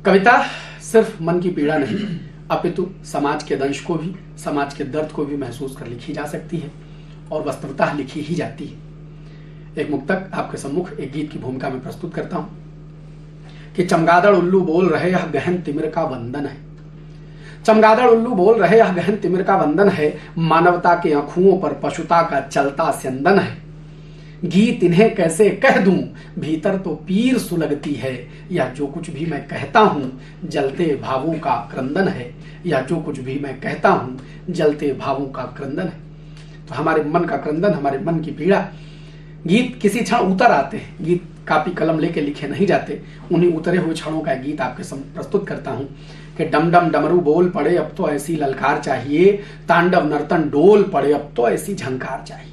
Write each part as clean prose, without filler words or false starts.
कविता सिर्फ मन की पीड़ा नहीं अपितु समाज के दंश को भी, समाज के दर्द को भी महसूस कर लिखी जा सकती है और वस्तुतः लिखी ही जाती है। एक मुक्तक आपके सम्मुख एक गीत की भूमिका में प्रस्तुत करता हूं कि चमगादड़ उल्लू बोल रहे यह गहन तिमिर का वंदन है। चमगादड़ उल्लू बोल रहे यह गहन तिमिर का वंदन है, मानवता के आंखुओं पर पशुता का चलता स्यंदन है। गीत इन्हें कैसे कह दूं, भीतर तो पीर सुलगती है। यह जो कुछ भी मैं कहता हूं जलते भावों का क्रंदन है। यह जो कुछ भी मैं कहता हूं जलते भावों का क्रंदन है। तो हमारे मन का क्रंदन, हमारे मन की पीड़ा, गीत किसी क्षण उतर आते हैं। गीत कापी कलम लेके लिखे नहीं जाते, उन्हीं उतरे हुए क्षणों का गीत आपके प्रस्तुत करता हूं कि डम डम डमरू बोल पड़े अब तो ऐसी ललकार चाहिए, तांडव नर्तन डोल पड़े अब तो ऐसी झंकार चाहिए।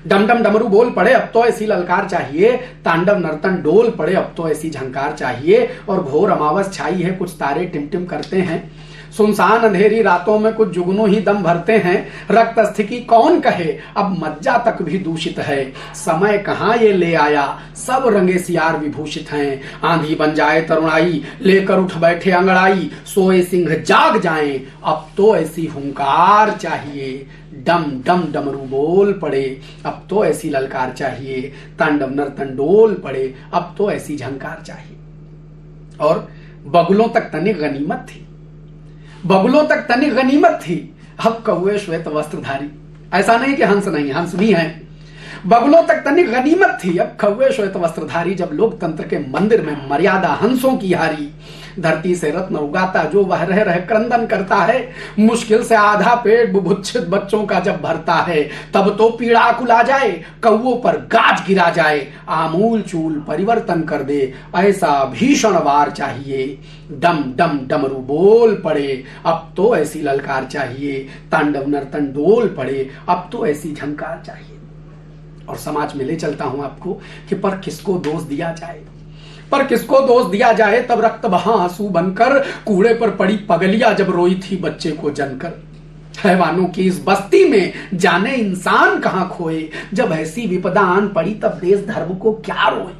डम डम डमरू बोल पड़े अब तो ऐसी ललकार चाहिए, तांडव नर्तन डोल पड़े अब तो ऐसी झंकार चाहिए। और घोर अमावस छाई है, कुछ तारे टिमटिम करते हैं, सुनसान अंधेरी रातों में कुछ जुगनू ही दम भरते हैं। रक्त स्थिति कौन कहे, अब मज्जा तक भी दूषित है। समय कहाँ ये ले आया, सब रंगे सियार विभूषित हैं। आंधी बन जाए तरुणाई, लेकर उठ बैठे अंगड़ाई, सोए सिंह जाग जाएं अब तो ऐसी हुंकार चाहिए। डम डम डमरू बोल पड़े अब तो ऐसी ललकार चाहिए, तांडव नर्तन डोल पड़े अब तो ऐसी झंकार चाहिए। और बगुलों तक तनिक गनीमत थी, बगुलों तक तनिक गनीमत थी, अब कौए श्वेत वस्त्रधारी। ऐसा नहीं कि हंस नहीं, हंस भी हैं। बगुलों तक तनिक गनीमत थी, अब कौए श्वेत वस्त्रधारी। जब लोकतंत्र के मंदिर में मर्यादा हंसों की हारी, धरती से रत्न उगाता जो वह रह रह क्रंदन करता है। मुश्किल से आधा पेट बुभुक्षित बच्चों का जब भरता है, तब तो पीड़ा कुला जाए, कौओं पर गाज गिरा जाए। आमूल चूल परिवर्तन कर दे, ऐसा भीषण वार चाहिए। डम डम डमरू बोल पड़े अब तो ऐसी ललकार चाहिए, तांडव नर्तन डोल पड़े अब तो ऐसी झंकार चाहिए। और समाज में ले चलता हूं आपको कि पर किसको दोष दिया जाए, पर किसको दोष दिया जाए। तब रक्त बहा आंसू बनकर, कूड़े पर पड़ी पगलिया जब रोई थी बच्चे को जनकर। हैवानों की इस बस्ती में जाने इंसान कहां खोए, जब ऐसी विपदा आन पड़ी तब देश धर्म को क्या रोए।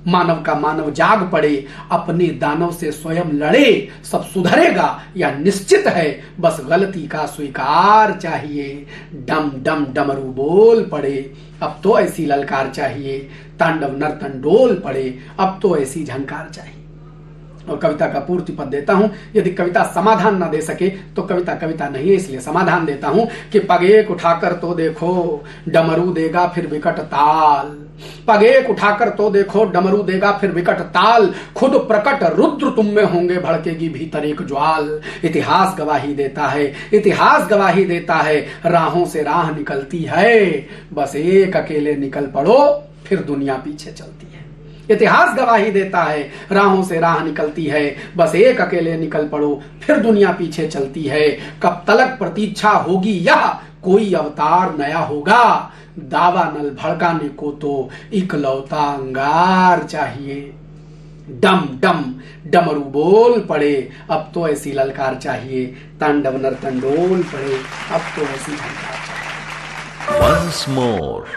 मानव का मानव जाग पड़े, अपने दानव से स्वयं लड़े, सब सुधरेगा या निश्चित है, बस गलती का स्वीकार चाहिए। डम डम डमरू बोल पड़े अब तो ऐसी ललकार चाहिए, तांडव नर्तन डोल पड़े अब तो ऐसी झंकार चाहिए। और कविता का पूर्ति पद देता हूं। यदि कविता समाधान ना दे सके तो कविता कविता नहीं है, इसलिए समाधान देता हूं कि पग एक उठाकर तो देखो, डमरू देगा फिर विकट ताल। पग एक उठाकर तो देखो, डमरू देगा फिर विकट ताल। खुद प्रकट रुद्र तुम में होंगे, भड़केगी भीतर एक ज्वाल। इतिहास गवाही देता है, इतिहास गवाही देता है, राहों से राह निकलती है, बस एक अकेले निकल पड़ो फिर दुनिया पीछे चलती है। इतिहास गवाही देता है, राहों से राह निकलती है, बस एक अकेले निकल पड़ो फिर दुनिया पीछे चलती है। कब तलक प्रतीक्षा होगी यह, कोई अवतार नया होगा। दावा नल भड़काने को तो इकलौता अंगार चाहिए। डम डम डमरू बोल पड़े अब तो ऐसी ललकार चाहिए, तांडव नर्तन डोल पड़े अब तो ऐसी झंकार चाहिए। Once more.